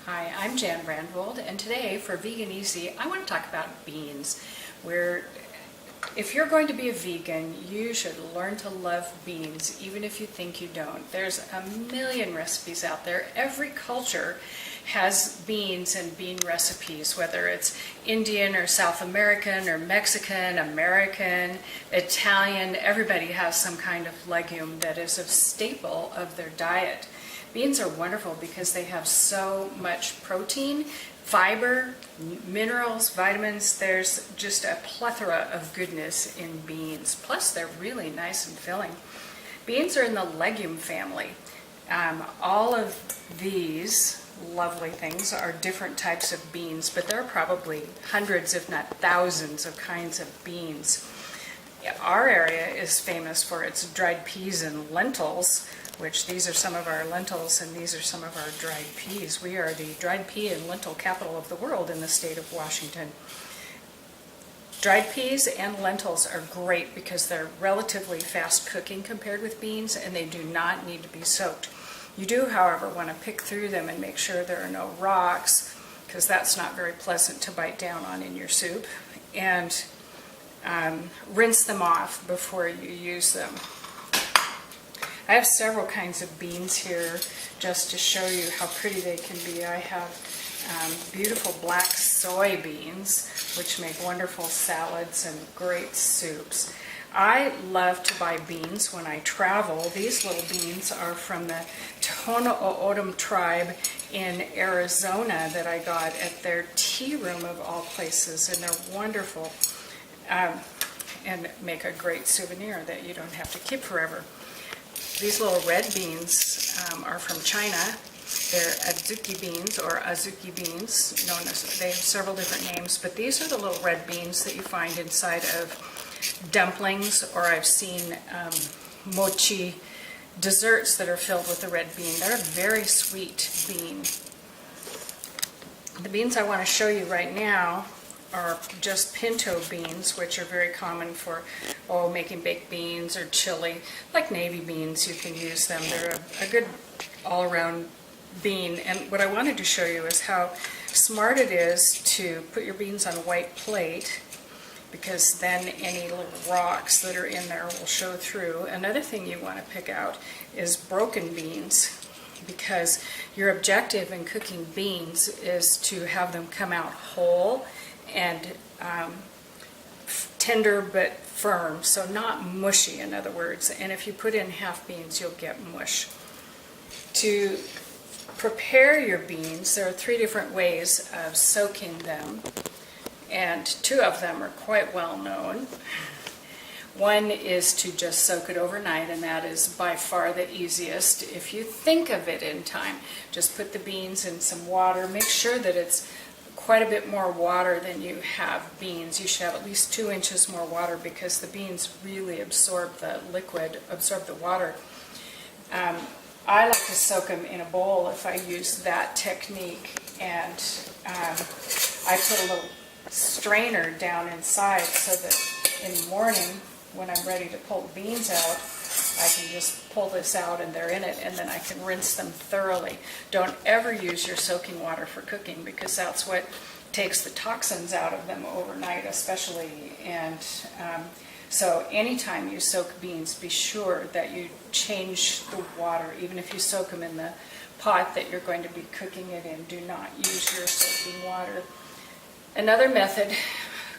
Hi, I'm Jan Brandvold, and today for Vegan Easy, I want to talk about beans. Where if you're going to be a vegan, you should learn to love beans, even if you think you don't. There's a million recipes out there. Every culture has beans and bean recipes, whether it's Indian or South American or Mexican, American, Italian. Everybody has some kind of legume that is a staple of their diet. Beans are wonderful because they have so much protein, fiber, minerals, vitamins. There's just a plethora of goodness in beans. Plus, they're really nice and filling. Beans are in the legume family. All of these lovely things are different types of beans, but there are probably hundreds, if not thousands, of kinds of beans. Our area is famous for its dried peas and lentils, which these are some of our lentils and these are some of our dried peas. We are the dried pea and lentil capital of the world in the state of Washington. Dried peas and lentils are great because they're relatively fast cooking compared with beans, and they do not need to be soaked. You do, however, want to pick through them and make sure there are no rocks, because that's not very pleasant to bite down on in your soup, and rinse them off before you use them. I have several kinds of beans here just to show you how pretty they can be. I have beautiful black soybeans, which make wonderful salads and great soups. I love to buy beans when I travel. These little beans are from the Tohono O'odham tribe in Arizona that I got at their tea room of all places, and they're wonderful and make a great souvenir that you don't have to keep forever. These little red beans are from China. They're adzuki beans or azuki beans, known as, they have several different names, but these are the little red beans that you find inside of dumplings, or I've seen mochi desserts that are filled with the red bean. They're a very sweet bean. The beans I want to show you right now are just pinto beans, which are very common for making baked beans or chili. Like navy beans, you can use them. They're a good all-around bean. And what I wanted to show you is how smart it is to put your beans on a white plate, because then any little rocks that are in there will show through. Another thing you want to pick out is broken beans, because your objective in cooking beans is to have them come out whole and tender but firm, so not mushy, in other words. And if you put in half beans, you'll get mush. To prepare your beans, there are 3 different ways of soaking them, and 2 of them are quite well known. One is to just soak it overnight, and that is by far the easiest. If you think of it in time, just put the beans in some water. Make sure that it's quite a bit more water than you have beans. You should have at least 2 inches more water, because the beans really absorb the liquid, absorb the water. I like to soak them in a bowl if I use that technique, and I put a little strainer down inside so that in the morning when I'm ready to pull the beans out, I can just pull this out and they're in it, and then I can rinse them thoroughly. Don't ever use your soaking water for cooking, because that's what takes the toxins out of them overnight especially. And so anytime you soak beans, be sure that you change the water. Even if you soak them in the pot that you're going to be cooking it in, do not use your soaking water. Another method,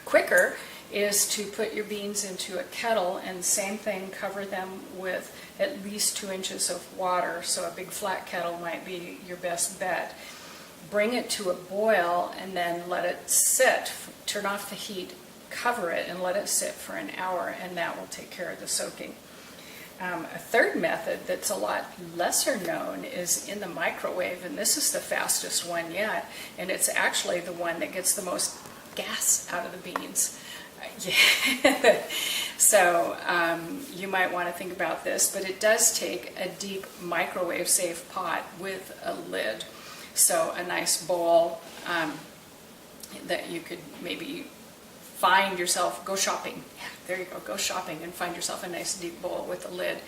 quicker, is to put your beans into a kettle, and same thing, cover them with at least 2 inches of water. So a big flat kettle might be your best bet. Bring it to a boil and then let it sit. Turn off the heat, cover it, and let it sit for an hour, and that will take care of the soaking. A third method that's a lot lesser known is in the microwave, and this is the fastest one yet, and it's actually the one that gets the most gas out of the beans. Yeah. So you might want to think about this, but it does take a deep microwave safe pot with a lid. So a nice bowl that you could maybe find yourself, go shopping. Yeah, there you go shopping and find yourself a nice deep bowl with a lid.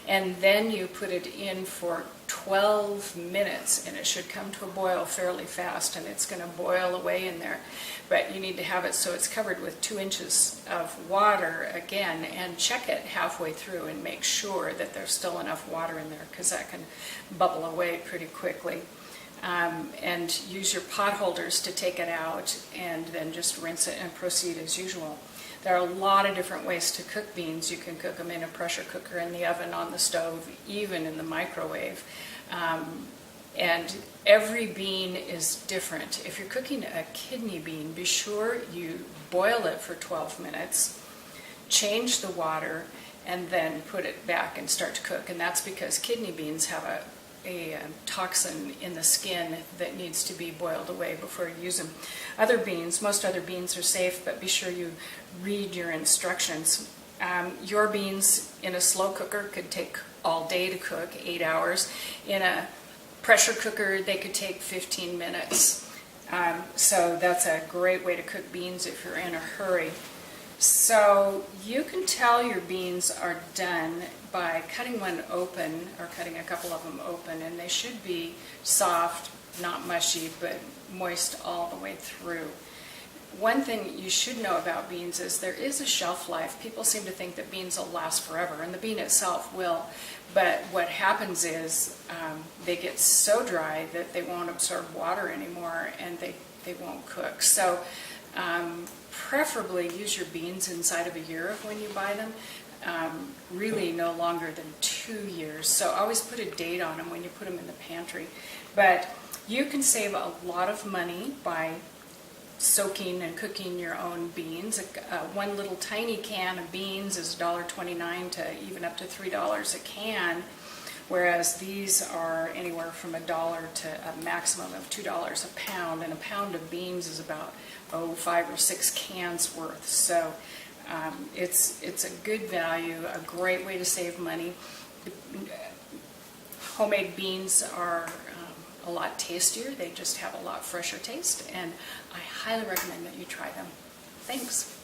And then you put it in for 12 minutes, and it should come to a boil fairly fast, and it's going to boil away in there. But you need to have it so it's covered with 2 inches of water again, and check it halfway through and make sure that there's still enough water in there, because that can bubble away pretty quickly. And use your pot holders to take it out, and then just rinse it and proceed as usual. There are a lot of different ways to cook beans. You can cook them in a pressure cooker, in the oven, on the stove, even in the microwave. And every bean is different. If you're cooking a kidney bean, be sure you boil it for 12 minutes, change the water, and then put it back and start to cook. And that's because kidney beans have a toxin in the skin that needs to be boiled away before you use them. Most other beans are safe, but be sure you read your instructions. Your beans in a slow cooker could take all day to cook, 8 hours. In a pressure cooker, they could take 15 minutes. So that's a great way to cook beans if you're in a hurry. So you can tell your beans are done by cutting one open, or cutting a couple of them open, and they should be soft, not mushy, but moist all the way through. One thing you should know about beans is there is a shelf life. People seem to think that beans will last forever, and the bean itself will, but what happens is they get so dry that they won't absorb water anymore, and they won't cook. So preferably use your beans inside of a year of when you buy them, really no longer than 2 years. So always put a date on them when you put them in the pantry. But you can save a lot of money by soaking and cooking your own beans. One little tiny can of beans is $1.29 to even up to $3 a can, whereas these are anywhere from $1 to a maximum of $2 a pound, and a pound of beans is about 5 or 6 cans worth. So it's a good value, a great way to save money. Homemade beans are a lot tastier. They just have a lot fresher taste, and I highly recommend that you try them. Thanks.